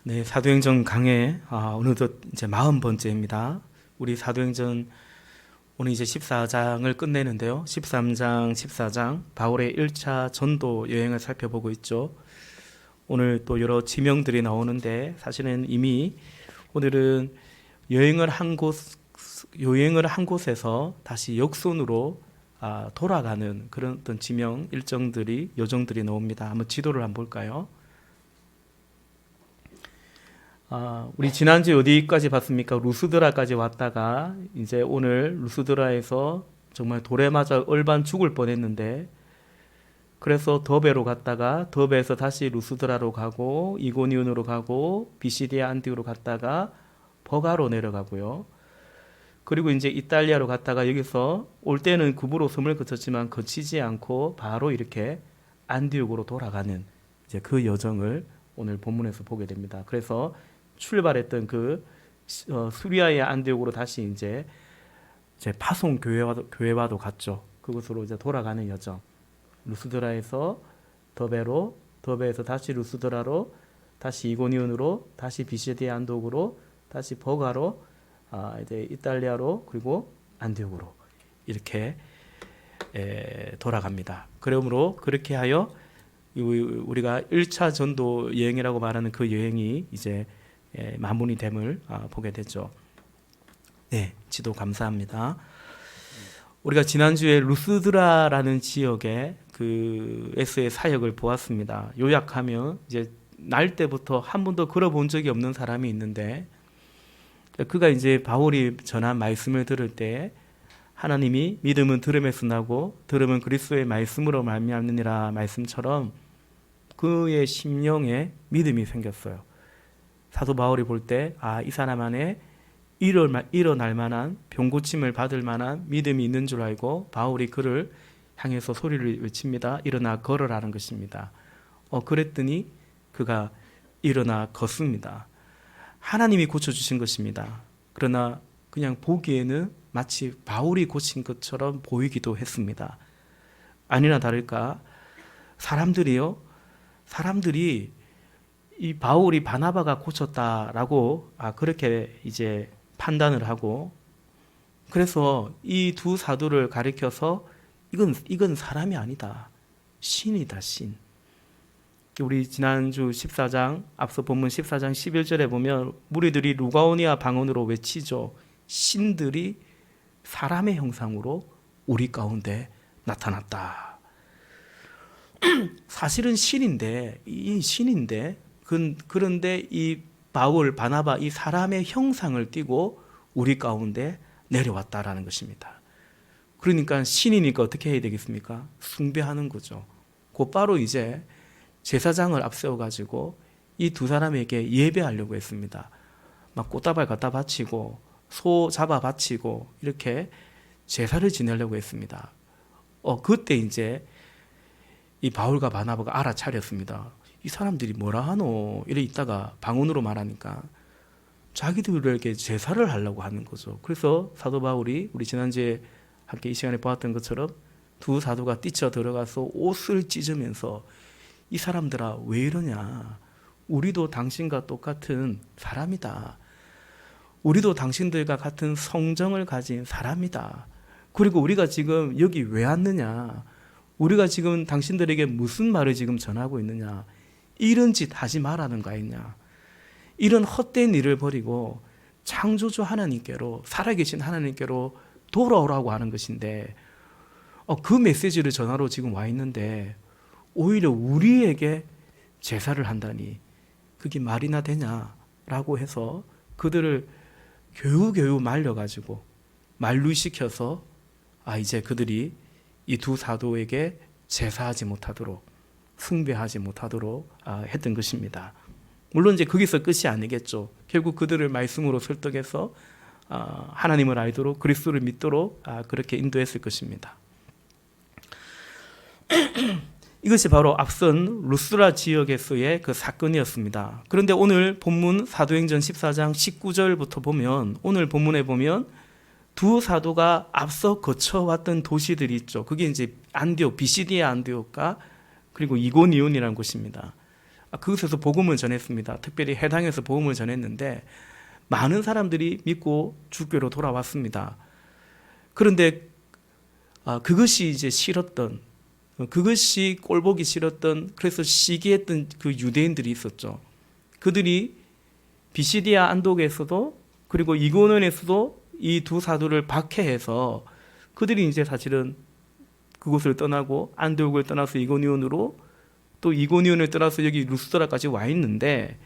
네, 사도행전 강해 어느덧 이제 40번째입니다. 우리 사도행전 오늘 이제 14장을 끝내는데요. 13장, 14장 바울의 1차 전도 여행을 살펴보고 있죠. 오늘 또 여러 지명들이 나오는데 사실은 이미 오늘은 여행을 한 곳에서 다시 역순으로 돌아가는 그런 어떤 지명 일정들이 요정들이 나옵니다. 한번 지도를 한번 볼까요? 우리 지난주 어디까지 봤습니까? 루스드라까지 왔다가 이제 오늘 루스드라에서 정말 돌에 맞아 얼반 죽을 뻔했는데 그래서 더베로 갔다가 더베에서 다시 루스드라로 가고 이고니온으로 가고 비시디아 안디오로 갔다가 버가로 내려가고요. 그리고 이제 이탈리아로 갔다가 여기서 올 때는 구부로 섬을 거쳤지만 거치지 않고 바로 이렇게 안디옥으로 돌아가는 이제 그 여정을 오늘 본문에서 보게 됩니다. 그래서 출발했던 그 수리아의 안디옥으로 다시 이제 파송 교회와도 갔죠. 그곳으로 이제 돌아가는 여정. 루스드라에서 더베로, 더베에서 다시 루스드라로, 다시 이고니온으로, 다시 비시디아 안디옥으로, 다시 버가로, 이제 이탈리아로, 그리고 안디옥으로 이렇게 돌아갑니다. 그러므로 그렇게 하여 우리가 1차 전도 여행이라고 말하는 그 여행이 이제 마무리 됨을 보게 되죠. 네, 지도 감사합니다. 우리가 지난주에 루스드라라는 지역의 에서의 사역을 보았습니다. 요약하면 이제 날 때부터 한 번도 걸어본 적이 없는 사람이 있는데 그가 이제 바울이 전한 말씀을 들을 때 하나님이 믿음은 들음에서 나고 들음은 그리스도의 말씀으로 말미암느니라 말씀처럼 그의 심령에 믿음이 생겼어요. 사도 바울이 볼 때 이 사람 안에 일어날 만한 병고침을 받을 만한 믿음이 있는 줄 알고 바울이 그를 향해서 소리를 외칩니다. 일어나 걸으라는 것입니다. 그랬더니 그가 일어나 걷습니다. 하나님이 고쳐주신 것입니다. 그러나 그냥 보기에는 마치 바울이 고친 것처럼 보이기도 했습니다. 아니나 다를까 사람들이 이 바울이 바나바가 고쳤다라고 그렇게 이제 판단을 하고 그래서 이 두 사도를 가리켜서 이건 사람이 아니다. 신이다, 신. 우리 지난주 14장 앞서 본문 14장 11절에 보면 무리들이 루가오니아 방언으로 외치죠. 신들이 사람의 형상으로 우리 가운데 나타났다. 사실은 신인데 그런데 이 바울, 바나바 이 사람의 형상을 띠고 우리 가운데 내려왔다라는 것입니다. 그러니까 신이니까 어떻게 해야 되겠습니까? 숭배하는 거죠. 곧바로 이제 제사장을 앞세워 가지고 이 두 사람에게 예배하려고 했습니다. 막 꽃다발 갖다 바치고 소 잡아 바치고 이렇게 제사를 지내려고 했습니다. 그때 이제 이 바울과 바나바가 알아차렸습니다. 이 사람들이 뭐라 하노? 이래 있다가 방언으로 말하니까 자기들에게 제사를 하려고 하는 거죠. 그래서 사도 바울이 우리 지난주에 함께 이 시간에 보았던 것처럼 두 사도가 뛰쳐 들어가서 옷을 찢으면서 이 사람들아 왜 이러냐? 우리도 당신과 똑같은 사람이다. 우리도 당신들과 같은 성정을 가진 사람이다. 그리고 우리가 지금 여기 왜 왔느냐? 우리가 지금 당신들에게 무슨 말을 지금 전하고 있느냐? 이런 짓 하지 말라는 거 아니냐? 이런 헛된 일을 버리고 창조주 하나님께로 살아계신 하나님께로 돌아오라고 하는 것인데 그 메시지를 전하러 지금 와 있는데 오히려 우리에게 제사를 한다니 그게 말이나 되냐라고 해서 그들을 겨우겨우 말려가지고 만류시켜서 이제 그들이 이 두 사도에게 제사하지 못하도록 숭배하지 못하도록 했던 것입니다. 물론 이제 거기서 끝이 아니겠죠. 결국 그들을 말씀으로 설득해서 하나님을 알도록 그리스도를 믿도록 그렇게 인도했을 것입니다. 이것이 바로 앞선 루스드라 지역에서의 그 사건이었습니다. 그런데 오늘 본문 사도행전 14장 19절부터 보면 오늘 본문에 보면 두 사도가 앞서 거쳐왔던 도시들이 있죠. 그게 이제 안디옥, 비시디아 안디옥과 그리고 이고니온이라는 곳입니다. 그곳에서 복음을 전했습니다. 특별히 해당에서 복음을 전했는데 많은 사람들이 믿고 주교로 돌아왔습니다. 그런데 그것이 이제 싫었던, 그것이 꼴보기 싫었던, 그래서 시기했던 그 유대인들이 있었죠. 그들이 비시디아 안독에서도 그리고 이고니온에서도 이 두 사도를 박해해서 그들이 이제 사실은 그곳을 떠나고 안디옥을 떠나서 이고니온으로, 또 이고니온을 떠나서 여기 루스드라까지 와 있는데,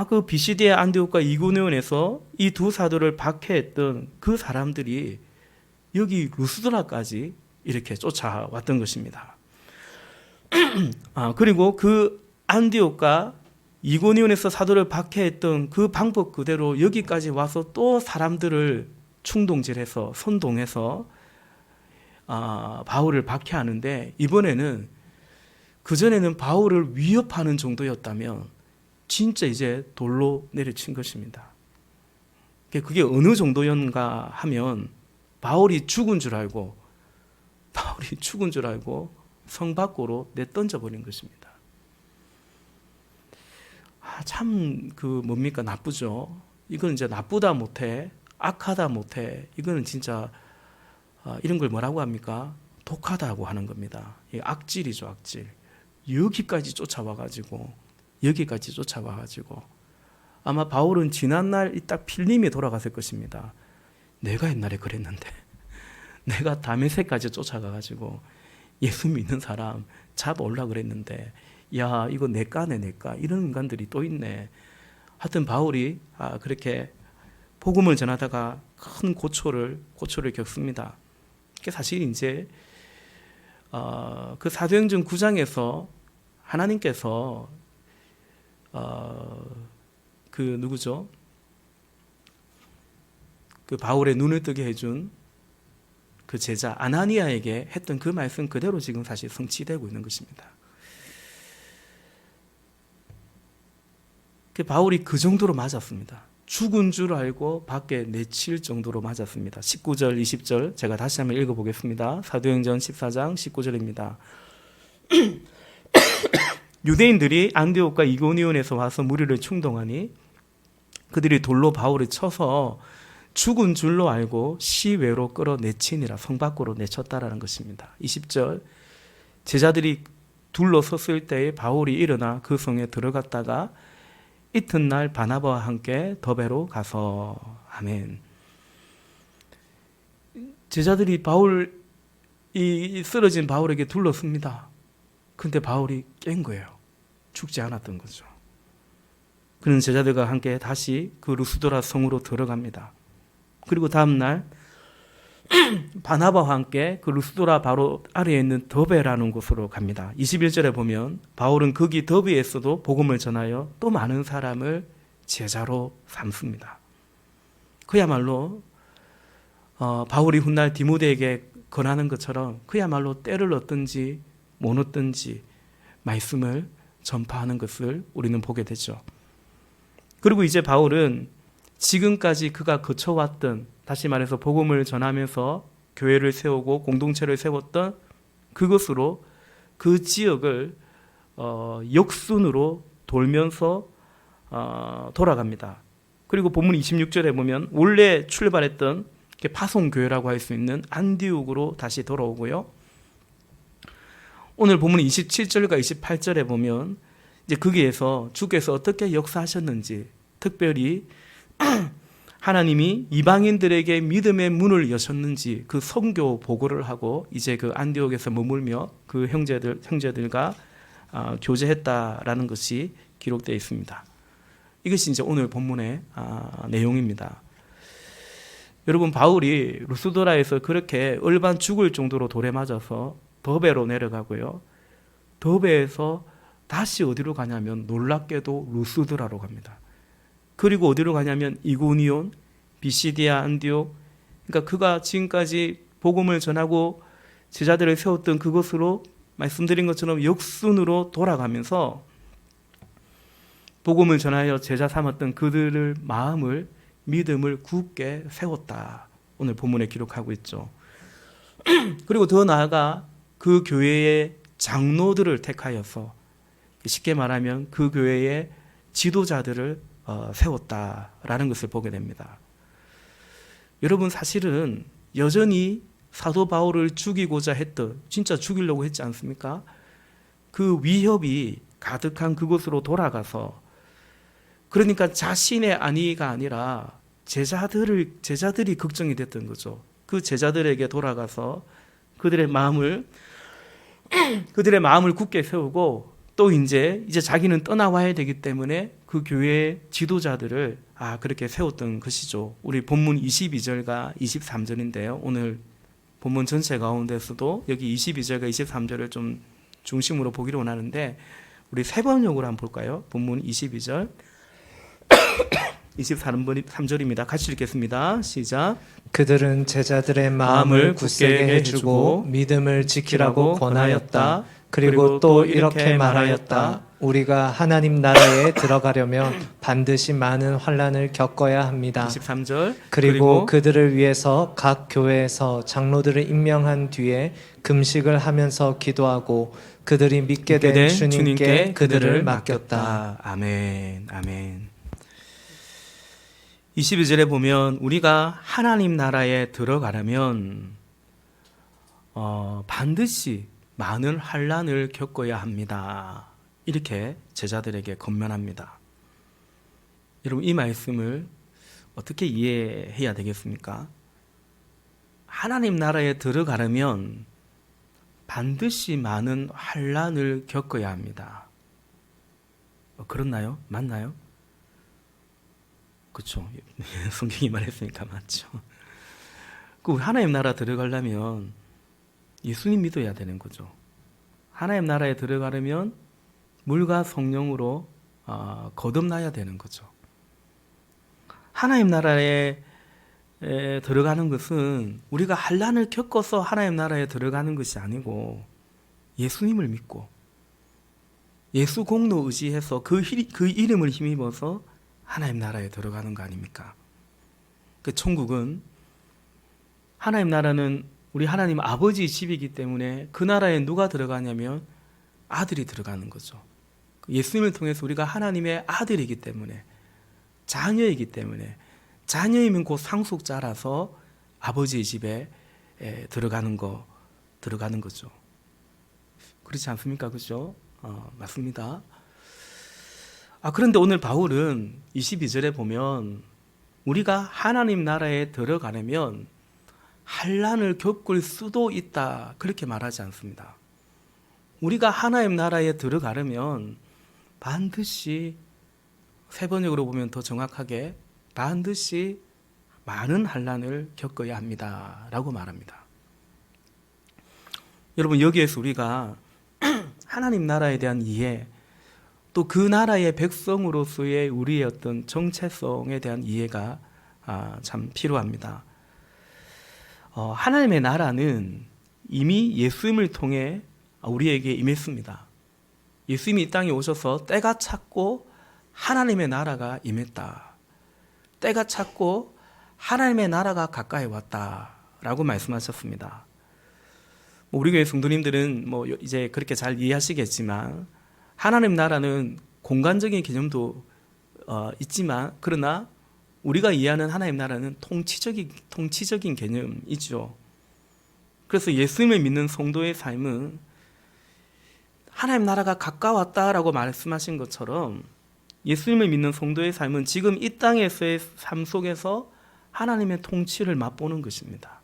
그 비시디아 안디옥과 이고니온에서 이 두 사도를 박해했던 그 사람들이 여기 루스드라까지 이렇게 쫓아왔던 것입니다. 그리고 그 안디옥과 이고니온에서 사도를 박해했던 그 방법 그대로 여기까지 와서 또 사람들을 충동질해서 선동해서 바울을 박해하는데, 이번에는 그전에는 바울을 위협하는 정도였다면 진짜 이제 돌로 내려친 것입니다. 그게 어느 정도였는가 하면 바울이 죽은 줄 알고 성 밖으로 내던져버린 것입니다. 참 뭡니까, 나쁘죠. 이건 이제 나쁘다 못해, 악하다 못해, 이거는 진짜 이런 걸 뭐라고 합니까? 독하다고 하는 겁니다. 악질이죠, 악질. 여기까지 쫓아와가지고 아마 바울은 지난날 딱 필림이 돌아갔을 것입니다. 내가 옛날에 그랬는데, 내가 다메섹까지 쫓아가가지고 예수 믿는 사람 잡아올라 그랬는데, 야, 이거 내까네, 내까. 이런 인간들이 또 있네. 하여튼 바울이 그렇게 복음을 전하다가 큰 고초를 겪습니다. 사실 이제 그 사도행전 9장에서 하나님께서 누구죠? 그 바울의 눈을 뜨게 해준 그 제자 아나니아에게 했던 그 말씀 그대로 지금 사실 성취되고 있는 것입니다. 바울이 그 정도로 맞았습니다. 죽은 줄 알고 밖에 내칠 정도로 맞았습니다. 19절, 20절 제가 다시 한번 읽어보겠습니다. 사도행전 14장 19절입니다. 유대인들이 안디옥과 이고니온에서 와서 무리를 충동하니 그들이 돌로 바울을 쳐서 죽은 줄로 알고 시외로 끌어내치니라. 성 밖으로 내쳤다라는 것입니다. 20절, 제자들이 둘러섰을 때에 바울이 일어나 그 성에 들어갔다가 이튿날 바나바와 함께 더베로 가서. 아멘. 제자들이 이 쓰러진 바울에게 둘러섭니다. 근데 바울이 깬 거예요. 죽지 않았던 거죠. 그는 제자들과 함께 다시 그 루스드라 성으로 들어갑니다. 그리고 다음날 바나바와 함께 그 루스드라 바로 아래에 있는 더베라는 곳으로 갑니다. 21절에 보면 바울은 거기 더베에서도 복음을 전하여 또 많은 사람을 제자로 삼습니다. 그야말로 바울이 훗날 디모데에게 권하는 것처럼 그야말로 때를 얻든지 못 얻든지 말씀을 전파하는 것을 우리는 보게 되죠. 그리고 이제 바울은 지금까지 그가 거쳐왔던, 다시 말해서 복음을 전하면서 교회를 세우고 공동체를 세웠던 그것으로 그 지역을 역순으로 돌면서 돌아갑니다. 그리고 본문 26절에 보면 원래 출발했던 파송교회라고 할 수 있는 안디옥으로 다시 돌아오고요. 오늘 본문 27절과 28절에 보면 이제 거기에서 주께서 어떻게 역사하셨는지, 특별히 하나님이 이방인들에게 믿음의 문을 여셨는지 그 선교 보고를 하고 이제 그 안디옥에서 머물며 그 형제들과 교제했다라는 것이 기록되어 있습니다. 이것이 이제 오늘 본문의 내용입니다. 여러분, 바울이 루스드라에서 그렇게 얼반 죽을 정도로 돌에 맞아서 더베로 내려가고요. 더베에서 다시 어디로 가냐면 놀랍게도 루스드라로 갑니다. 그리고 어디로 가냐면 이고니온, 비시디아 안디옥, 그러니까 그가 지금까지 복음을 전하고 제자들을 세웠던 그곳으로 말씀드린 것처럼 역순으로 돌아가면서 복음을 전하여 제자 삼았던 그들의 마음을, 믿음을 굳게 세웠다. 오늘 본문에 기록하고 있죠. 그리고 더 나아가 그 교회의 장로들을 택하여서 쉽게 말하면 그 교회의 지도자들을 세웠다라는 것을 보게 됩니다. 여러분, 사실은 여전히 사도 바울을 죽이고자 했던, 진짜 죽이려고 했지 않습니까? 그 위협이 가득한 그곳으로 돌아가서, 그러니까 자신의 안위가 아니라 제자들이 걱정이 됐던 거죠. 그 제자들에게 돌아가서 그들의 마음을 굳게 세우고, 또 이제 자기는 떠나와야 되기 때문에 그 교회의 지도자들을 그렇게 세웠던 것이죠. 우리 본문 22절과 23절인데요. 오늘 본문 전체 가운데서도 여기 22절과 23절을 좀 중심으로 보기로 원하는데, 우리 세 번역으로 한번 볼까요? 본문 22절 23절입니다. 같이 읽겠습니다. 시작. 그들은 제자들의 마음을 굳세게 해주고 믿음을 지키라고 권하였다. 그리고 또 이렇게 말하였다. 우리가 하나님 나라에 들어가려면 반드시 많은 환난을 겪어야 합니다. 23절. 그리고 그들을 위해서 각 교회에서 장로들을 임명한 뒤에 금식을 하면서 기도하고 그들이 믿게 된 주님께 그들을 맡겼다. 아멘. 아멘. 22절에 보면 우리가 하나님 나라에 들어가려면 반드시 많은 환난을 겪어야 합니다. 이렇게 제자들에게 권면합니다. 여러분, 이 말씀을 어떻게 이해해야 되겠습니까? 하나님 나라에 들어가려면 반드시 많은 환난을 겪어야 합니다. 그렇나요? 맞나요? 그렇죠. 성경이 말했으니까 맞죠. 그 하나님 나라 들어가려면 예수님 믿어야 되는 거죠. 하나님 나라에 들어가려면 물과 성령으로 거듭나야 되는 거죠. 하나님 나라에 들어가는 것은 우리가 환난을 겪어서 하나님 나라에 들어가는 것이 아니고, 예수님을 믿고 예수 공로 의지해서 그 이름을 힘입어서 하나님 나라에 들어가는 거 아닙니까? 그 천국은, 하나님 나라는 우리 하나님 아버지 집이기 때문에 그 나라에 누가 들어가냐면 아들이 들어가는 거죠. 예수님을 통해서 우리가 하나님의 아들이기 때문에, 자녀이기 때문에, 자녀이면 곧 상속자라서 아버지의 집에 들어가는 거죠. 그렇지 않습니까? 그죠? 맞습니다. 그런데 오늘 바울은 22절에 보면 우리가 하나님 나라에 들어가려면 환난을 겪을 수도 있다, 그렇게 말하지 않습니다. 우리가 하나님 나라에 들어가려면 반드시, 세 번역으로 보면 더 정확하게 반드시 많은 환난을 겪어야 합니다 라고 말합니다. 여러분, 여기에서 우리가 하나님 나라에 대한 이해, 또 그 나라의 백성으로서의 우리의 어떤 정체성에 대한 이해가 참 필요합니다. 하나님의 나라는 이미 예수님을 통해 우리에게 임했습니다. 예수님이 이 땅에 오셔서 때가 찼고 하나님의 나라가 임했다. 때가 찼고 하나님의 나라가 가까이 왔다라고 말씀하셨습니다. 우리 교회 성도님들은 이제 그렇게 잘 이해하시겠지만, 하나님 나라는 공간적인 개념도 있지만, 그러나 우리가 이해하는 하나님 나라는 통치적인 개념이죠. 그래서 예수님을 믿는 성도의 삶은 하나님 나라가 가까웠다라고 말씀하신 것처럼, 예수님을 믿는 성도의 삶은 지금 이 땅에서의 삶 속에서 하나님의 통치를 맛보는 것입니다.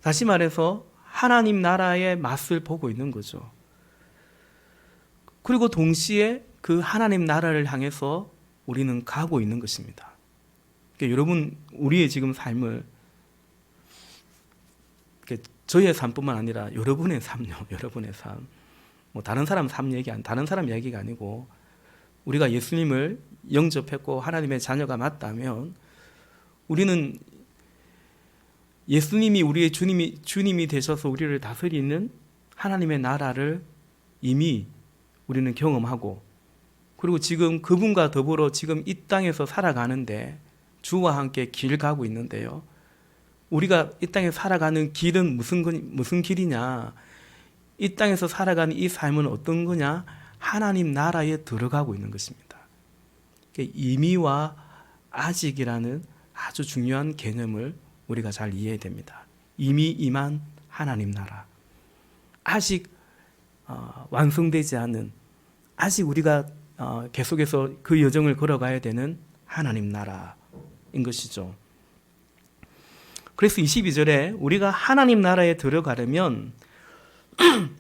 다시 말해서 하나님 나라의 맛을 보고 있는 거죠. 그리고 동시에 그 하나님 나라를 향해서 우리는 가고 있는 것입니다. 그러니까 여러분, 우리의 지금 삶을, 저희의 삶뿐만 아니라 여러분의 삶요, 여러분의 삶. 다른 사람 삶 다른 사람 얘기가 아니고, 우리가 예수님을 영접했고 하나님의 자녀가 맞다면, 우리는 예수님이 우리의 주님이 되셔서 우리를 다스리는 하나님의 나라를 이미 우리는 경험하고, 그리고 지금 그분과 더불어 지금 이 땅에서 살아가는데, 주와 함께 길 가고 있는데요. 우리가 이 땅에 살아가는 길은 무슨 길이냐? 이 땅에서 살아가는 이 삶은 어떤 거냐? 하나님 나라에 들어가고 있는 것입니다. 이미와 아직이라는 아주 중요한 개념을 우리가 잘 이해해야 됩니다. 이미 임한 하나님 나라, 아직 완성되지 않은, 아직 우리가 계속해서 그 여정을 걸어가야 되는 하나님 나라인 것이죠. 그래서 22절에 우리가 하나님 나라에 들어가려면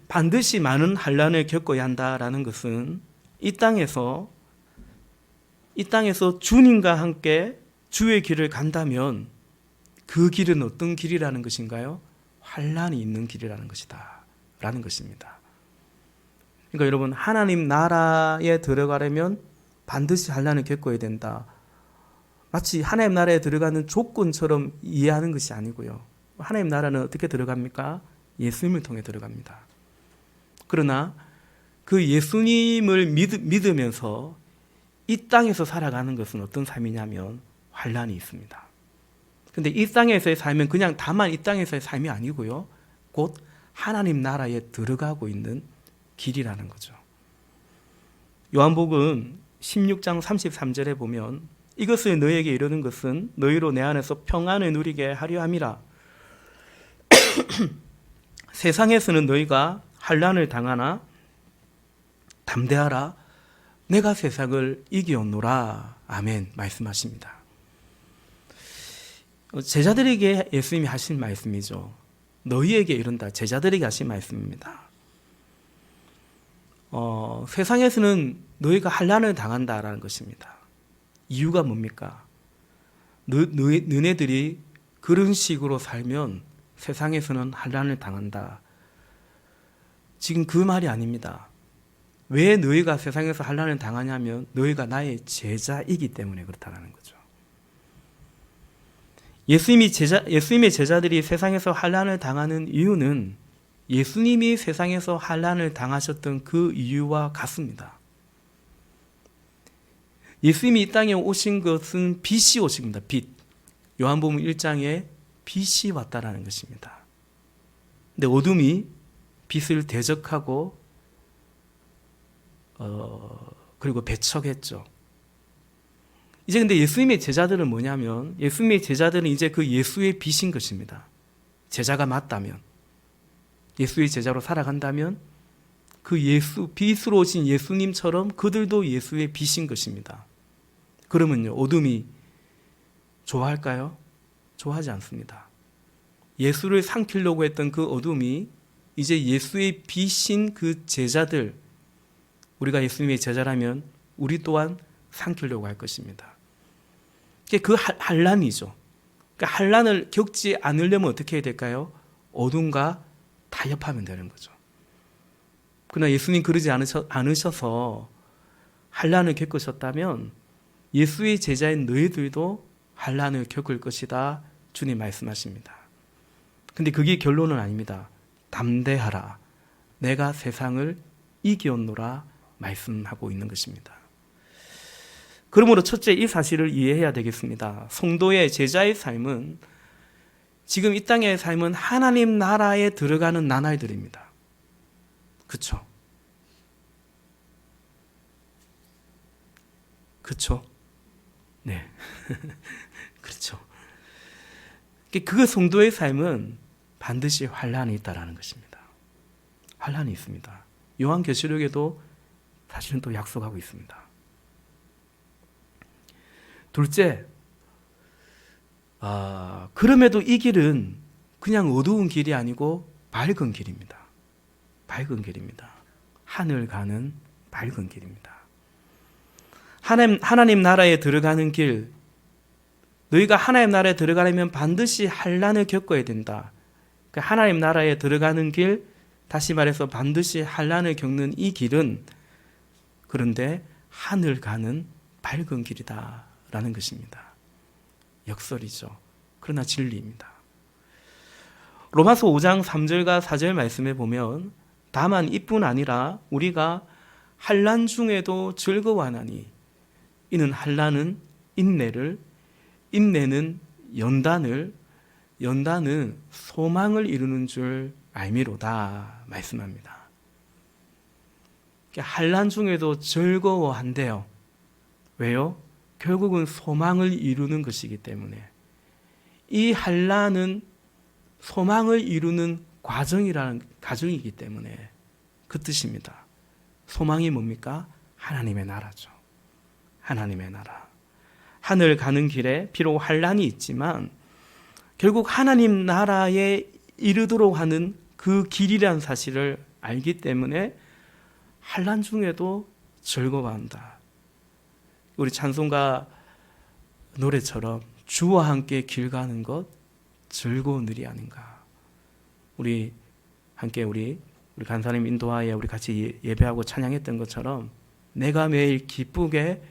반드시 많은 환난을 겪어야 한다라는 것은 이 땅에서 주님과 함께 주의 길을 간다면 그 길은 어떤 길이라는 것인가요? 환난이 있는 길이라는 것이다 라는 것입니다. 그러니까 여러분, 하나님 나라에 들어가려면 반드시 환난을 겪어야 된다. 마치 하나님 나라에 들어가는 조건처럼 이해하는 것이 아니고요. 하나님 나라는 어떻게 들어갑니까? 예수님을 통해 들어갑니다. 그러나 그 예수님을 믿으면서 이 땅에서 살아가는 것은 어떤 삶이냐면 환난이 있습니다. 근데 이 땅에서의 삶은 그냥 다만 이 땅에서의 삶이 아니고요. 곧 하나님 나라에 들어가고 있는 길이라는 거죠. 요한복음 16장 33절에 보면 이것을 너희에게 이르는 것은 너희로 내 안에서 평안을 누리게 하려 함이라. 세상에서는 너희가 환난을 당하나 담대하라. 내가 세상을 이기었노라. 아멘. 말씀하십니다. 제자들에게 예수님이 하신 말씀이죠. 너희에게 이른다. 제자들에게 하신 말씀입니다. 세상에서는 너희가 환난을 당한다라는 것입니다. 이유가 뭡니까? 너네들이 그런 식으로 살면 세상에서는 환난을 당한다. 지금 그 말이 아닙니다. 왜 너희가 세상에서 환난을 당하냐면 너희가 나의 제자이기 때문에 그렇다는 거죠. 예수님의 제자들이 세상에서 환난을 당하는 이유는 예수님이 세상에서 환난을 당하셨던 그 이유와 같습니다. 예수님이 이 땅에 오신 것은 빛이 오신 겁니다. 빛. 요한복음 1장에 빛이 왔다라는 것입니다. 근데 어둠이 빛을 대적하고 그리고 배척했죠. 이제 근데 예수님의 제자들은 뭐냐면 예수님의 제자들은 이제 그 예수의 빛인 것입니다. 제자가 맞다면, 예수의 제자로 살아간다면 그 예수, 빛으로 오신 예수님처럼 그들도 예수의 빛인 것입니다. 그러면요, 어둠이 좋아할까요? 좋아하지 않습니다. 예수를 삼키려고 했던 그 어둠이 이제 예수의 빛인 그 제자들, 우리가 예수님의 제자라면 우리 또한 삼키려고 할 것입니다. 그 환난이죠. 그러니까 환난을 겪지 않으려면 어떻게 해야 될까요? 어둠과 타협하면 되는 거죠. 그러나 예수님 그러지 않으셔서 환난을 겪으셨다면 예수의 제자인 너희들도 환난을 겪을 것이다. 주님 말씀하십니다. 근데 그게 결론은 아닙니다. 담대하라. 내가 세상을 이기었노라 말씀하고 있는 것입니다. 그러므로 첫째 이 사실을 이해해야 되겠습니다. 성도의 제자의 삶은 지금 이 땅의 삶은 하나님 나라에 들어가는 나날들입니다. 그렇죠? 그렇죠? 네. 그렇죠. 그 성도의 삶은 반드시 환난이 있다라는 것입니다. 환난이 있습니다. 요한계시록에도 사실은 또 약속하고 있습니다. 둘째, 그럼에도 이 길은 그냥 어두운 길이 아니고 밝은 길입니다. 밝은 길입니다. 하늘 가는 밝은 길입니다. 하나님 나라에 들어가는 길, 너희가 하나님 나라에 들어가려면 반드시 환난을 겪어야 된다. 하나님 나라에 들어가는 길, 다시 말해서 반드시 환난을 겪는 이 길은 그런데 하늘 가는 밝은 길이다라는 것입니다. 역설이죠. 그러나 진리입니다. 로마서 5장 3절과 4절 말씀에 보면 다만 이뿐 아니라 우리가 환난 중에도 즐거워하나니 이는 환난은 인내를, 인내는 연단을, 연단은 소망을 이루는 줄 알미로다 말씀합니다. 환난 중에도 즐거워한대요. 왜요? 결국은 소망을 이루는 것이기 때문에. 이 환난은 소망을 이루는 과정이기 때문에 그 뜻입니다. 소망이 뭡니까? 하나님의 나라죠. 하나님의 나라. 하늘 가는 길에 비록 환난이 있지만 결국 하나님 나라에 이르도록 하는 그 길이라는 사실을 알기 때문에 환난 중에도 즐거워한다. 우리 찬송가 노래처럼 주와 함께 길 가는 것 즐거운 일이 아닌가. 우리 함께 우리 간사님 인도하에 우리 같이 예배하고 찬양했던 것처럼 내가 매일 기쁘게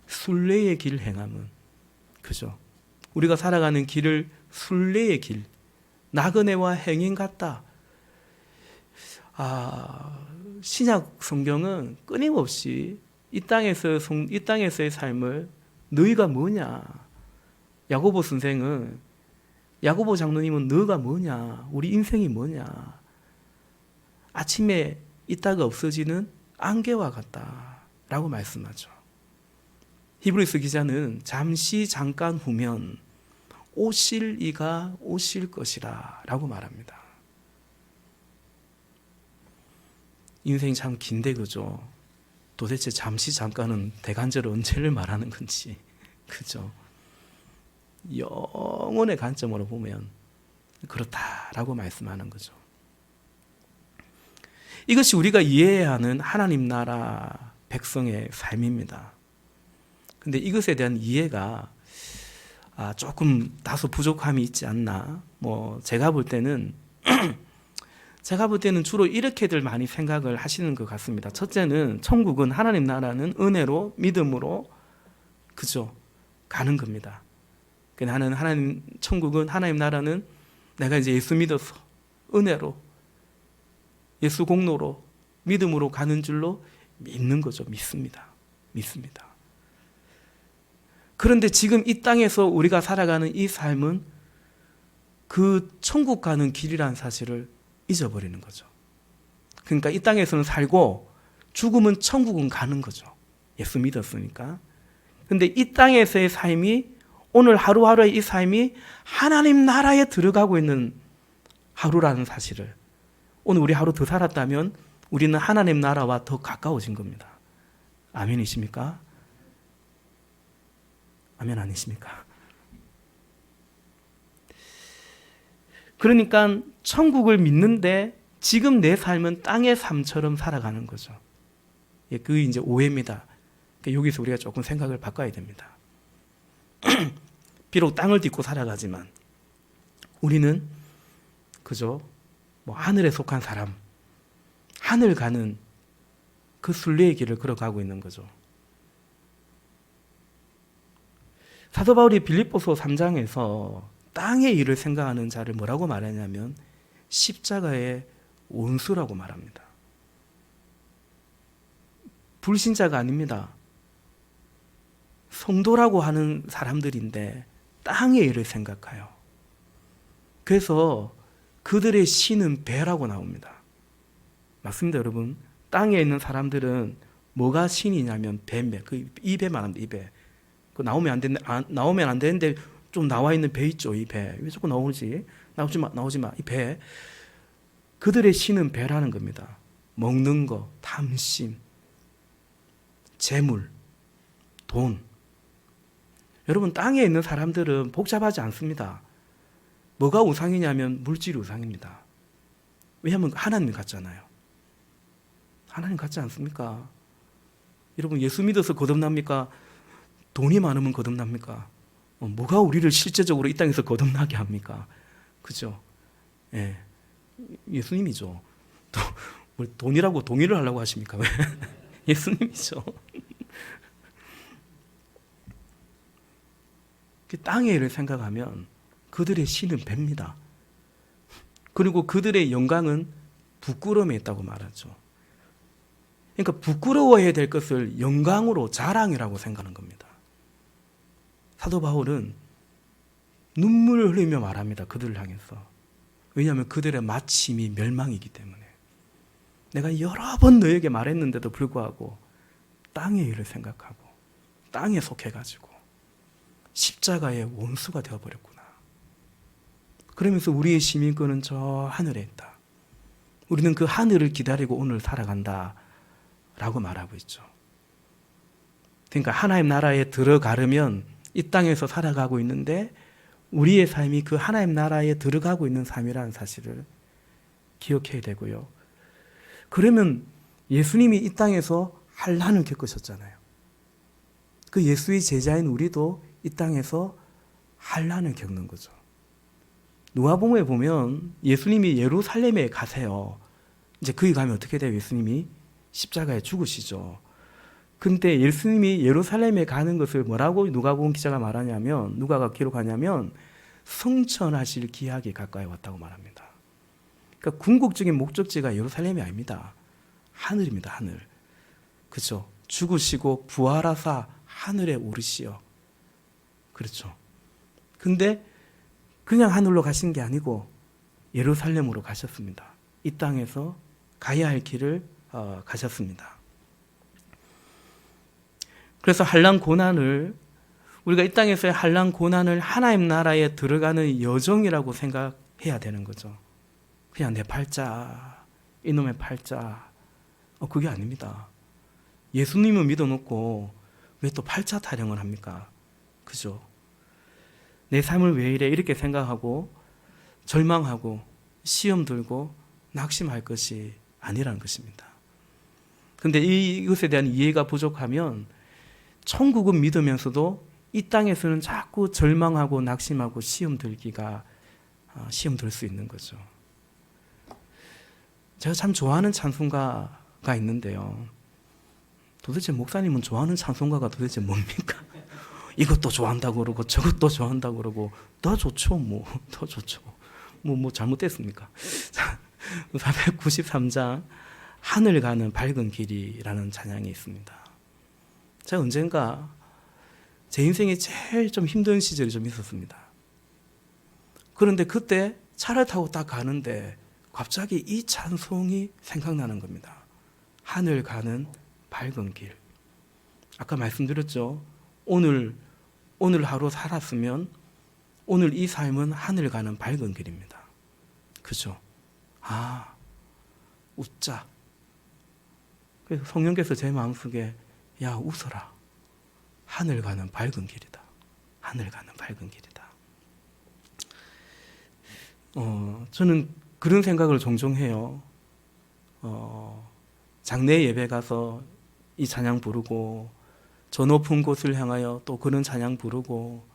순례의 길 행함은, 그죠? 우리가 살아가는 길을 순례의 길, 나그네와 행인 같다. 신약 성경은 끊임없이 이 땅에서의 삶을 너희가 뭐냐? 야고보 선생은, 야고보 장로님은 너가 뭐냐? 우리 인생이 뭐냐? 아침에 있다가 없어지는 안개와 같다라고 말씀하죠. 히브리서 기자는 잠시 잠깐 후면 오실 이가 오실 것이라 라고 말합니다. 인생이 참 긴데 그죠? 도대체 잠시 잠깐은 대간절 언제를 말하는 건지, 그죠? 영혼의 관점으로 보면 그렇다라고 말씀하는 거죠. 이것이 우리가 이해해야 하는 하나님 나라 백성의 삶입니다. 근데 이것에 대한 이해가 조금 다소 부족함이 있지 않나. 제가 볼 때는 주로 이렇게들 많이 생각을 하시는 것 같습니다. 첫째는 천국은, 하나님 나라는 은혜로, 믿음으로, 그죠? 가는 겁니다. 나는 천국은, 하나님 나라는 내가 이제 예수 믿어서 은혜로, 예수 공로로, 믿음으로 가는 줄로 믿는 거죠. 믿습니다. 그런데 지금 이 땅에서 우리가 살아가는 이 삶은 그 천국 가는 길이라는 사실을 잊어버리는 거죠. 그러니까 이 땅에서는 살고 죽으면 천국은 가는 거죠. 예수 믿었으니까. 근데 이 땅에서의 삶이, 오늘 하루하루의 이 삶이 하나님 나라에 들어가고 있는 하루라는 사실을, 오늘 우리 하루 더 살았다면 우리는 하나님 나라와 더 가까워진 겁니다. 아멘이십니까? 아멘 아니십니까? 그러니까 천국을 믿는데 지금 내 삶은 땅의 삶처럼 살아가는 거죠. 그게 이제 오해입니다. 여기서 우리가 조금 생각을 바꿔야 됩니다. 비록 땅을 딛고 살아가지만 우리는 그저 하늘에 속한 사람, 하늘 가는 그 순례의 길을 걸어가고 있는 거죠. 사도 바울이 빌립보서 3장에서 땅의 일을 생각하는 자를 뭐라고 말하냐면 십자가의 원수라고 말합니다. 불신자가 아닙니다. 성도라고 하는 사람들인데 땅의 일을 생각해요. 그래서 그들의 신은 배라고 나옵니다. 맞습니다, 여러분. 땅에 있는 사람들은 뭐가 신이냐면 배입니다. 이 배 말합니다. 이 배. 그 나오면 안 되는데 좀 나와 있는 배 있죠, 이 배. 왜 자꾸 나오지? 나오지 마. 이 배. 그들의 신은 배라는 겁니다. 먹는 거, 탐심, 재물, 돈. 여러분, 땅에 있는 사람들은 복잡하지 않습니다. 뭐가 우상이냐면 물질이 우상입니다. 왜냐하면 하나님 같잖아요. 하나님 같지 않습니까? 여러분, 예수 믿어서 거듭납니까? 돈이 많으면 거듭납니까? 뭐가 우리를 실제적으로 이 땅에서 거듭나게 합니까? 그죠? 예. 예수님이죠. 돈이라고 동의를 하려고 하십니까? 왜? 예수님이죠. 땅의 일을 생각하면 그들의 신은 배입니다. 그리고 그들의 영광은 부끄러움에 있다고 말하죠. 그러니까 부끄러워해야 될 것을 영광으로, 자랑이라고 생각하는 겁니다. 사도 바울은 눈물을 흘리며 말합니다. 그들을 향해서. 왜냐하면 그들의 마침이 멸망이기 때문에. 내가 여러 번 너에게 말했는데도 불구하고 땅의 일을 생각하고 땅에 속해가지고 십자가의 원수가 되어버렸구나. 그러면서 우리의 시민권은 저 하늘에 있다. 우리는 그 하늘을 기다리고 오늘 살아간다 라고 말하고 있죠. 그러니까 하나님 나라에 들어가려면 이 땅에서 살아가고 있는데 우리의 삶이 그 하나님 나라에 들어가고 있는 삶이라는 사실을 기억해야 되고요. 그러면 예수님이 이 땅에서 환난을 겪으셨잖아요. 그 예수의 제자인 우리도 이 땅에서 환난을 겪는 거죠. 누가복음에 보면 예수님이 예루살렘에 가세요. 이제 거기 가면 어떻게 돼요? 예수님이 십자가에 죽으시죠. 근데 예수님이 예루살렘에 가는 것을 뭐라고 누가복음 기자가 말하냐면, 누가가 기록하냐면 성천하실 기약이 가까이 왔다고 말합니다. 그러니까 궁극적인 목적지가 예루살렘이 아닙니다. 하늘입니다. 하늘. 그렇죠? 죽으시고 부활하사 하늘에 오르시어. 그렇죠. 근데 그냥 하늘로 가신 게 아니고 예루살렘으로 가셨습니다. 이 땅에서 가야 할 길을 가셨습니다. 그래서 한란 고난을, 우리가 이 땅에서의 한란 고난을 하나님 나라에 들어가는 여정이라고 생각해야 되는 거죠. 그냥 내 팔자, 이놈의 팔자, 그게 아닙니다. 예수님을 믿어놓고 왜 또 팔자 타령을 합니까? 그죠? 내 삶을 왜 이래? 이렇게 생각하고 절망하고 시험 들고 낙심할 것이 아니라는 것입니다. 그런데 이것에 대한 이해가 부족하면 천국은 믿으면서도 이 땅에서는 자꾸 절망하고 낙심하고 시험 들 수 있는 거죠. 제가 참 좋아하는 찬송가가 있는데요. 도대체 목사님은 좋아하는 찬송가가 도대체 뭡니까? 이것도 좋아한다고 그러고 저것도 좋아한다고 그러고 더 좋죠. 더 좋죠. 뭐 잘못됐습니까? 493장 하늘 가는 밝은 길이라는 찬양이 있습니다. 제가 언젠가 제 인생에 제일 좀 힘든 시절이 좀 있었습니다. 그런데 그때 차를 타고 딱 가는데 갑자기 이 찬송이 생각나는 겁니다. 하늘 가는 밝은 길. 아까 말씀드렸죠. 오늘 하루 살았으면 오늘 이 삶은 하늘 가는 밝은 길입니다. 그죠? 웃자. 그래서 성령께서 제 마음속에 야 웃어라. 하늘 가는 밝은 길이다. 하늘 가는 밝은 길이다. 저는 그런 생각을 종종 해요. 장례 예배 가서 이 찬양 부르고 저 높은 곳을 향하여 또 그런 찬양 부르고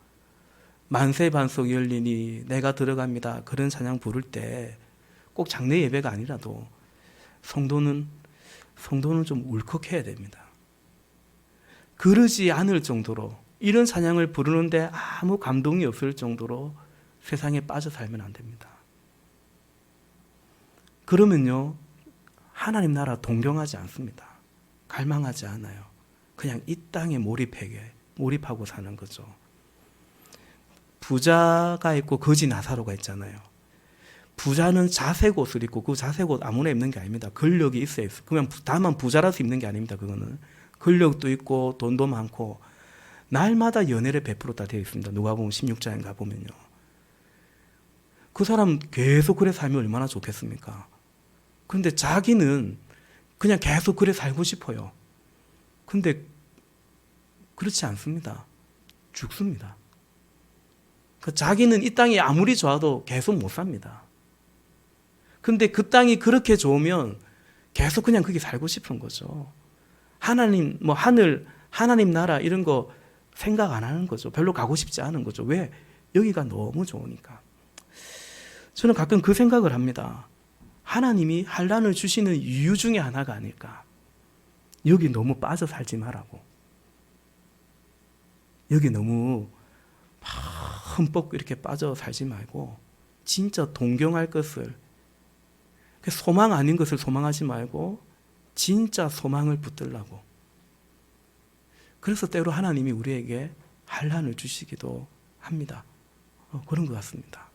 만세 반석 열리니 내가 들어갑니다. 그런 찬양 부를 때 꼭 장례 예배가 아니라도 성도는 좀 울컥해야 됩니다. 그러지 않을 정도로 이런 찬양을 부르는데 아무 감동이 없을 정도로 세상에 빠져 살면 안 됩니다. 그러면요 하나님 나라 동경하지 않습니다. 갈망하지 않아요. 그냥 이 땅에 몰입하고 사는 거죠. 부자가 있고 거지 나사로가 있잖아요. 부자는 자색 옷을 입고 그 자색 옷 아무나 입는 게 아닙니다. 권력이 있어요. 그냥 다만 부자라서 입는 게 아닙니다. 그거는 권력도 있고 돈도 많고 날마다 연회를 베풀었다 되어 있습니다. 누가복음 16장에 가보면요. 그 사람 계속 그래 살면 얼마나 좋겠습니까? 그런데 자기는 그냥 계속 그래 살고 싶어요. 근데 그렇지 않습니다. 죽습니다. 자기는 이 땅이 아무리 좋아도 계속 못 삽니다. 근데 그 땅이 그렇게 좋으면 계속 그냥 거기 살고 싶은 거죠. 하나님, 하나님 나라 이런 거 생각 안 하는 거죠. 별로 가고 싶지 않은 거죠. 왜? 여기가 너무 좋으니까. 저는 가끔 그 생각을 합니다. 하나님이 환난을 주시는 이유 중에 하나가 아닐까. 여기 너무 빠져 살지 말라고. 여기 너무 흠뻑 이렇게 빠져 살지 말고 진짜 동경할 것을, 소망 아닌 것을 소망하지 말고 진짜 소망을 붙들라고. 그래서 때로 하나님이 우리에게 환난을 주시기도 합니다. 그런 것 같습니다.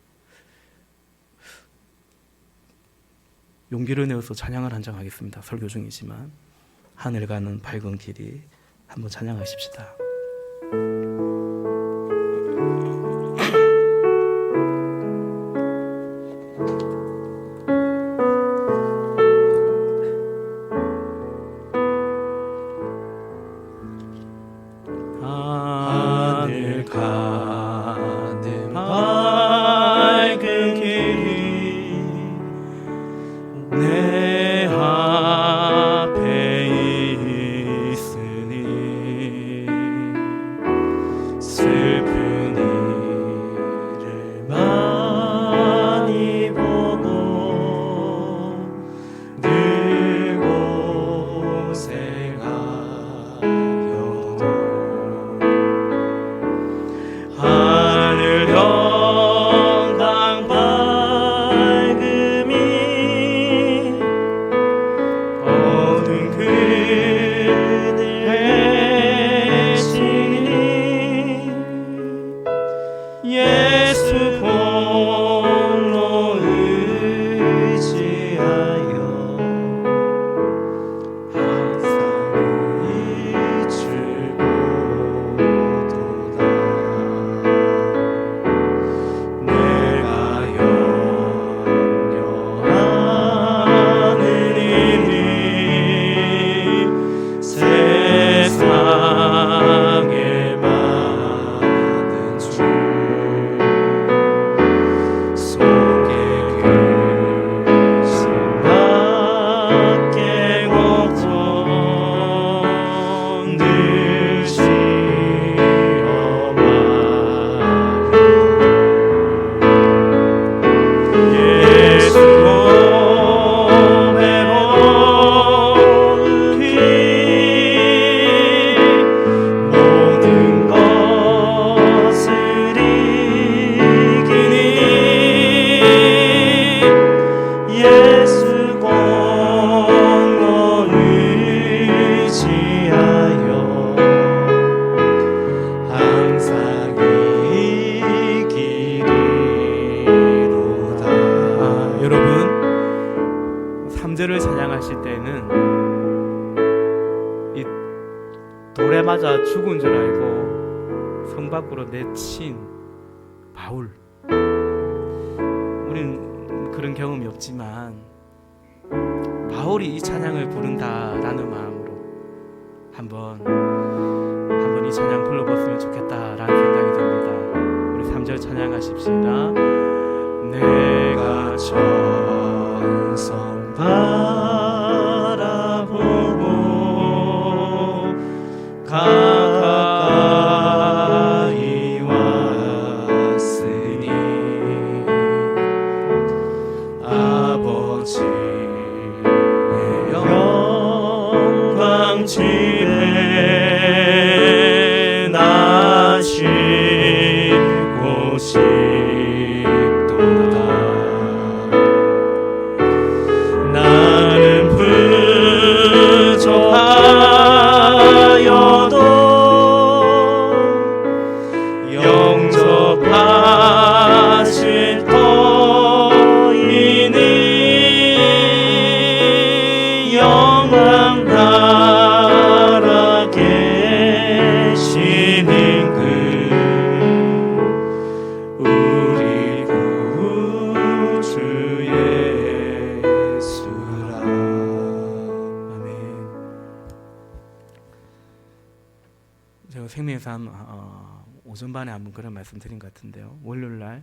용기를 내어서 찬양을 한 장 하겠습니다. 설교 중이지만 하늘 가는 밝은 길이 한번 찬양하십시다. 하늘 가는 밝은 길이 내 앞에 있으니 슬픈 일을 많이 보고 늘 고생하여도 하늘 영광 밝음이 어두운 그늘 해시니 예수 공로 의지하여 항상 이끌고도다. 내가 염려하는 일이 세상에 많은 줄 속에 귀신 밖에 걱정 늘 쉬어봐요. 예수 몸에 오기 모든 것을 이기니 예수 공로 의지하여 항상 이기리로다. 여러분 3절을 찬양하실 때는 이 돌에 맞아 죽은 줄 알고 성 밖으로 내친 바울, 우리는 그런 경험이 없지만 바울이 이 찬양을 부른다라는 마음으로 한번 이 찬양 불러봤으면 좋겠다라는 생각이 듭니다. 우리 3절 찬양하십시다. 내가 천성 바라보고 가까이 왔으니 아버지의 영광 집에 나 쉬고 싶도다. 나는 부족하여도 영접하실 터이니 영광 나라 계시는 그 우리 구주 예수라. 아멘. 제가 생명의 삶 오전반에 한번 그런 말씀 드린 것 같은데요. 월요일날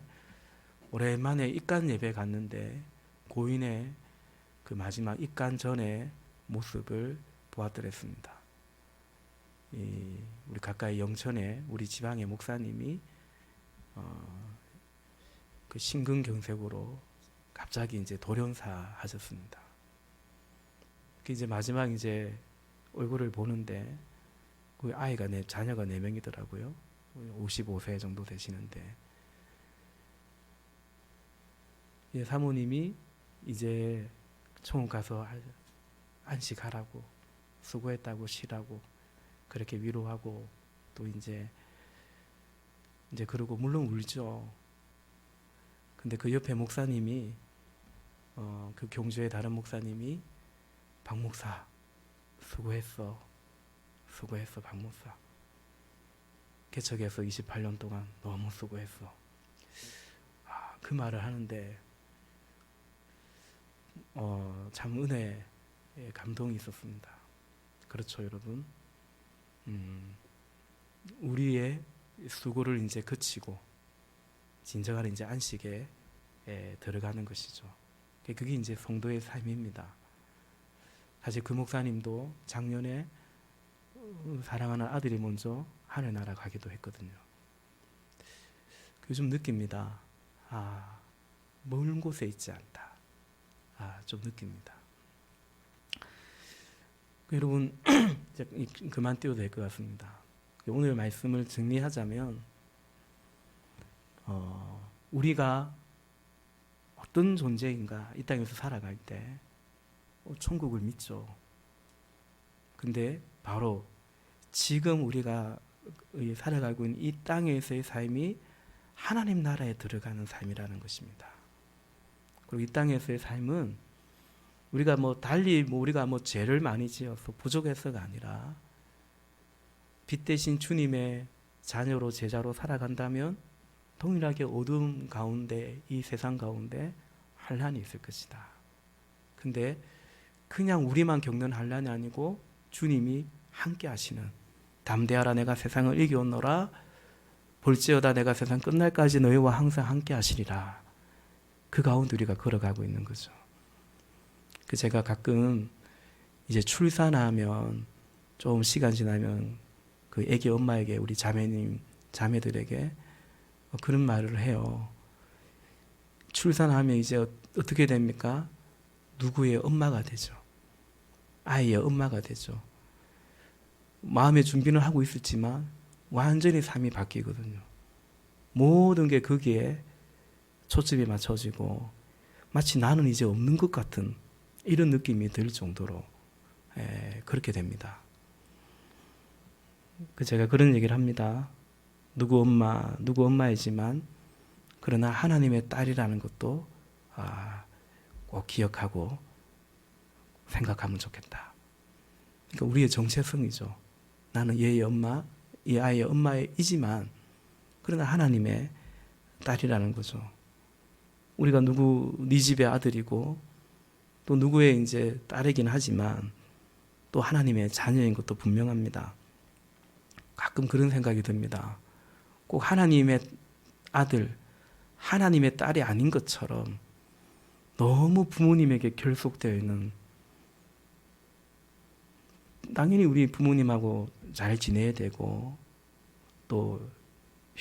오랜만에 입간 예배 갔는데 고인의 그 마지막 입간 전의 모습을 보았더랬습니다. 우리 가까이 영천에 우리 지방의 목사님이 그 심근경색으로 갑자기 이제 돌연사 하셨습니다. 이제 마지막 이제 얼굴을 보는데 그 아이가 자녀가 4명이더라고요. 55세 정도 되시는데 사모님이 이제 총원 가서 안식하라고, 수고했다고 쉬라고 그렇게 위로하고, 또 이제 그러고 물론 울죠. 근데 그 옆에 목사님이 그 경주의 다른 목사님이 박 목사 수고했어 박 목사 개척해서 28년 동안 너무 수고했어. 그 말을 하는데 참 은혜에 감동이 있었습니다. 그렇죠, 여러분. 우리의 수고를 이제 그치고 진정한 이제 안식에 들어가는 것이죠. 그게 이제 성도의 삶입니다. 사실 그 목사님도 작년에 사랑하는 아들이 먼저 하늘나라 가기도 했거든요. 요즘 느낍니다. 먼 곳에 있지 않다. 좀 느낍니다. 여러분, 이제 그만 띄워도 될 것 같습니다. 오늘 말씀을 정리하자면, 우리가 어떤 존재인가 이 땅에서 살아갈 때 천국을 믿죠. 근데 바로 지금 우리가 살아가고 있는 이 땅에서의 삶이 하나님 나라에 들어가는 삶이라는 것입니다. 그리고 이 땅에서의 삶은 우리가 우리가 죄를 많이 지어서 부족해서가 아니라 빛 대신 주님의 자녀로 제자로 살아간다면 동일하게 어둠 가운데, 이 세상 가운데 환난이 있을 것이다. 근데 그냥 우리만 겪는 환난이 아니고 주님이 함께 하시는, 담대하라 내가 세상을 이겨오노라, 볼지어다 내가 세상 끝날까지 너희와 항상 함께 하시리라. 그 가운데 우리가 걸어가고 있는 거죠. 제가 가끔 이제 출산하면 좀 시간 지나면 그 애기 엄마에게, 우리 자매들에게 그런 말을 해요. 출산하면 이제 어떻게 됩니까? 누구의 엄마가 되죠. 아이의 엄마가 되죠. 마음의 준비는 하고 있었지만 완전히 삶이 바뀌거든요. 모든 게 거기에 초점이 맞춰지고 마치 나는 이제 없는 것 같은 이런 느낌이 들 정도로 그렇게 됩니다. 제가 그런 얘기를 합니다. 누구 엄마이지만 그러나 하나님의 딸이라는 것도 꼭 기억하고 생각하면 좋겠다. 그러니까 우리의 정체성이죠. 나는 얘의 엄마, 이 아이의 엄마이지만 그러나 하나님의 딸이라는 거죠. 우리가 네 집의 아들이고 또 누구의 이제 딸이긴 하지만 또 하나님의 자녀인 것도 분명합니다. 가끔 그런 생각이 듭니다. 꼭 하나님의 아들, 하나님의 딸이 아닌 것처럼 너무 부모님에게 결속되어 있는, 당연히 우리 부모님하고 잘 지내야 되고 또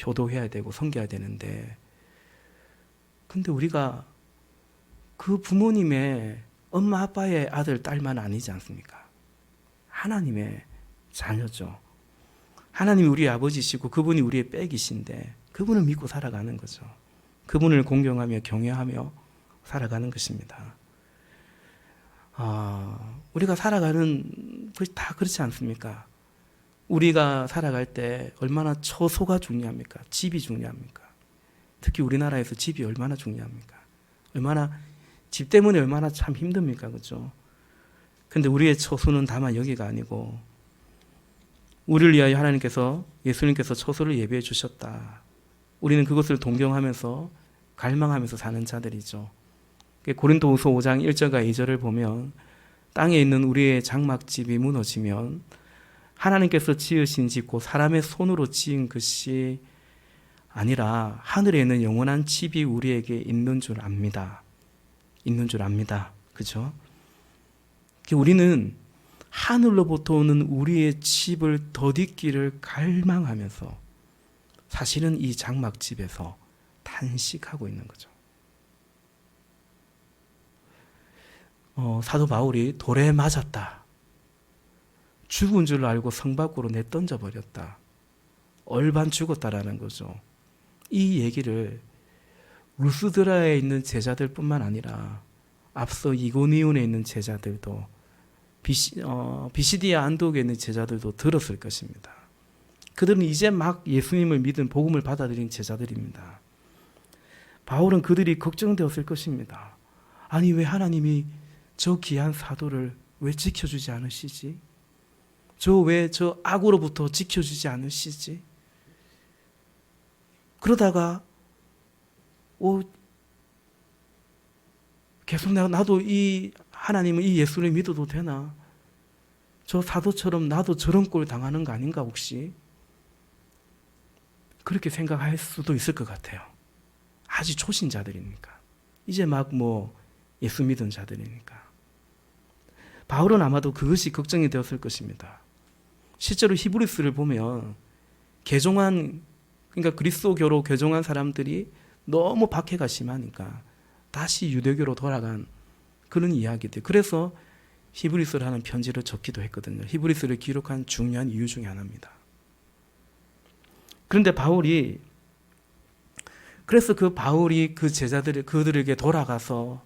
효도해야 되고 섬겨야 되는데, 근데 우리가 그 부모님의 엄마 아빠의 아들 딸만 아니지 않습니까? 하나님의 자녀죠. 하나님이 우리 아버지시고 그분이 우리의 백이신데 그분을 믿고 살아가는 거죠. 그분을 공경하며 경외하며 살아가는 것입니다. 우리가 살아가는 것이 다 그렇지 않습니까? 우리가 살아갈 때 얼마나 처소가 중요합니까? 집이 중요합니까? 특히 우리나라에서 집이 얼마나 중요합니까? 집 때문에 얼마나 참 힘듭니까? 그죠? 근데 우리의 처소는 다만 여기가 아니고 우리를 위하여 예수님께서 처소를 예비해 주셨다. 우리는 그것을 동경하면서 갈망하면서 사는 자들이죠. 고린도후서 5장 1절과 2절을 보면 땅에 있는 우리의 장막집이 무너지면 하나님께서 지으신 집, 곧 사람의 손으로 지은 것이 아니라 하늘에 있는 영원한 집이 우리에게 있는 줄 압니다. 그죠? 우리는 하늘로부터 오는 우리의 집을 덧입기를 갈망하면서 사실은 이 장막집에서 탄식하고 있는 거죠. 사도 바울이 돌에 맞았다. 죽은 줄 알고 성 밖으로 내던져 버렸다. 얼반 죽었다라는 거죠. 이 얘기를 루스드라에 있는 제자들뿐만 아니라 앞서 이고니온에 있는 제자들도 비시디아 안독에 있는 제자들도 들었을 것입니다. 그들은 이제 막 예수님을 믿은 복음을 받아들인 제자들입니다. 바울은 그들이 걱정되었을 것입니다. 아니 왜 하나님이 저 귀한 사도를 왜 지켜주지 않으시지? 저 악으로부터 지켜주지 않으시지? 그러다가 계속 나도 이 하나님은 이 예수를 믿어도 되나? 저 사도처럼 나도 저런 꼴 당하는 거 아닌가 혹시? 그렇게 생각할 수도 있을 것 같아요. 아주 초신자들이니까. 이제 막 예수 믿은 자들이니까. 바울은 아마도 그것이 걱정이 되었을 것입니다. 실제로 히브리스를 보면 그러니까 그리스도교로 개종한 사람들이 너무 박해가 심하니까 다시 유대교로 돌아간 그런 이야기들. 그래서 히브리스를 하는 편지를 적기도 했거든요. 히브리스를 기록한 중요한 이유 중에 하나입니다. 그런데 그래서 바울이 그 그들에게 돌아가서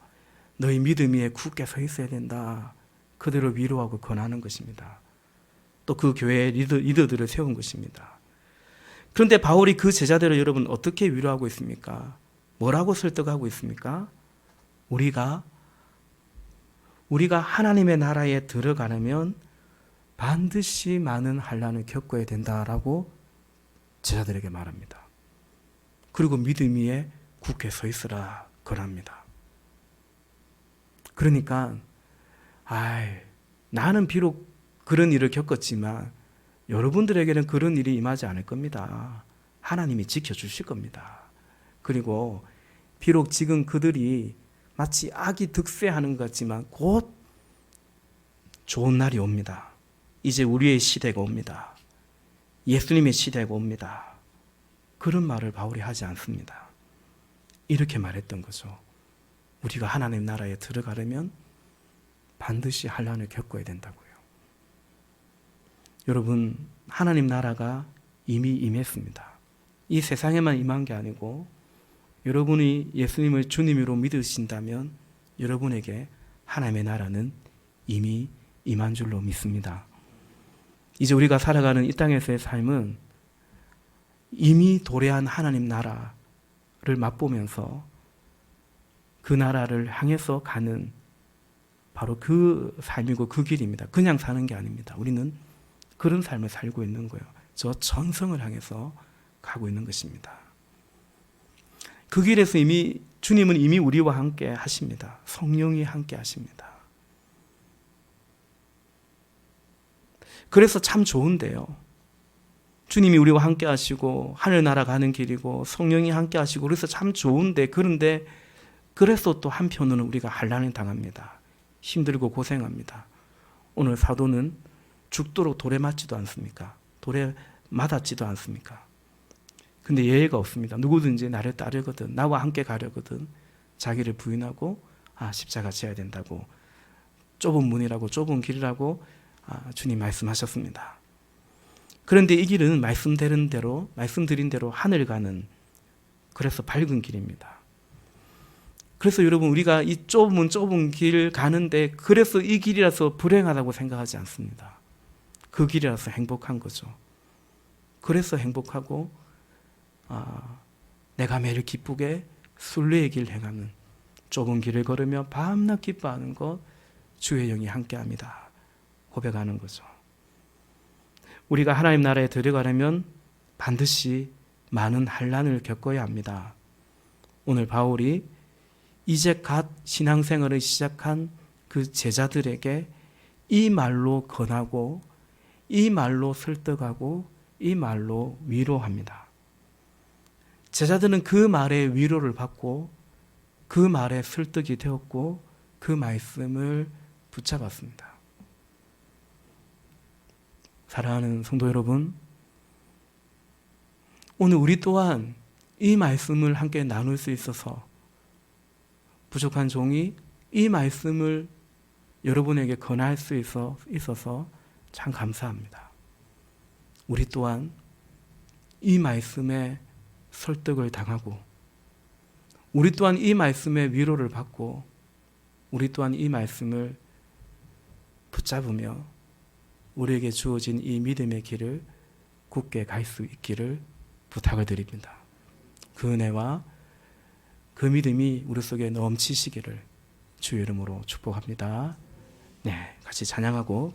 너희 믿음 위에 굳게 서 있어야 된다. 그들을 위로하고 권하는 것입니다. 또 그 교회의 리더들을 세운 것입니다. 그런데 바울이 그 제자들을 여러분 어떻게 위로하고 있습니까? 뭐라고 설득하고 있습니까? 우리가 하나님의 나라에 들어가려면 반드시 많은 환난을 겪어야 된다라고 제자들에게 말합니다. 그리고 믿음 위에 굳게 서 있으라 권합니다. 그러니까 나는 비록 그런 일을 겪었지만 여러분들에게는 그런 일이 임하지 않을 겁니다. 하나님이 지켜주실 겁니다. 그리고 비록 지금 그들이 마치 악이 득세하는 것 같지만 곧 좋은 날이 옵니다. 이제 우리의 시대가 옵니다. 예수님의 시대가 옵니다. 그런 말을 바울이 하지 않습니다. 이렇게 말했던 거죠. 우리가 하나님 나라에 들어가려면 반드시 환난을 겪어야 된다고요. 여러분, 하나님 나라가 이미 임했습니다. 이 세상에만 임한 게 아니고 여러분이 예수님을 주님으로 믿으신다면 여러분에게 하나님의 나라는 이미 임한 줄로 믿습니다. 이제 우리가 살아가는 이 땅에서의 삶은 이미 도래한 하나님 나라를 맛보면서 그 나라를 향해서 가는 바로 그 삶이고 그 길입니다. 그냥 사는 게 아닙니다. 우리는 그런 삶을 살고 있는 거예요. 저 전성을 향해서 가고 있는 것입니다. 그 길에서 주님은 이미 우리와 함께 하십니다. 성령이 함께 하십니다. 그래서 참 좋은데요. 주님이 우리와 함께 하시고 하늘나라 가는 길이고 성령이 함께 하시고 그래서 참 좋은데 그래서 또 한편으로는 우리가 환난을 당합니다. 힘들고 고생합니다. 오늘 사도는 죽도록 돌에 맞지도 않습니까? 돌에 맞았지도 않습니까? 근데 예외가 없습니다. 누구든지 나를 따르거든, 나와 함께 가려거든 자기를 부인하고 십자가 지어야 된다고 좁은 문이라고 좁은 길이라고 주님 말씀하셨습니다. 그런데 이 길은 말씀드린 대로 하늘 가는 그래서 밝은 길입니다. 그래서 여러분 우리가 이 좁은 길 가는데 그래서 이 길이라서 불행하다고 생각하지 않습니다. 그 길이라서 행복한 거죠. 그래서 행복하고 내가 매일 기쁘게 순례의 길 행하는 좁은 길을 걸으며 밤낮 기뻐하는 것 주의 영이 함께합니다. 고백하는 거죠. 우리가 하나님 나라에 들어가려면 반드시 많은 환난을 겪어야 합니다. 오늘 바울이 이제 갓 신앙생활을 시작한 그 제자들에게 이 말로 권하고 이 말로 설득하고 이 말로 위로합니다. 제자들은 그 말에 위로를 받고 그 말에 설득이 되었고 그 말씀을 붙잡았습니다. 사랑하는 성도 여러분, 오늘 우리 또한 이 말씀을 함께 나눌 수 있어서 부족한 종이 이 말씀을 여러분에게 권할 수 있어서 참 감사합니다. 우리 또한 이 말씀에 설득을 당하고 우리 또한 이 말씀에 위로를 받고 우리 또한 이 말씀을 붙잡으며 우리에게 주어진 이 믿음의 길을 굳게 갈 수 있기를 부탁을 드립니다. 그 은혜와 그 믿음이 우리 속에 넘치시기를 주의 이름으로 축복합니다. 네, 같이 찬양하고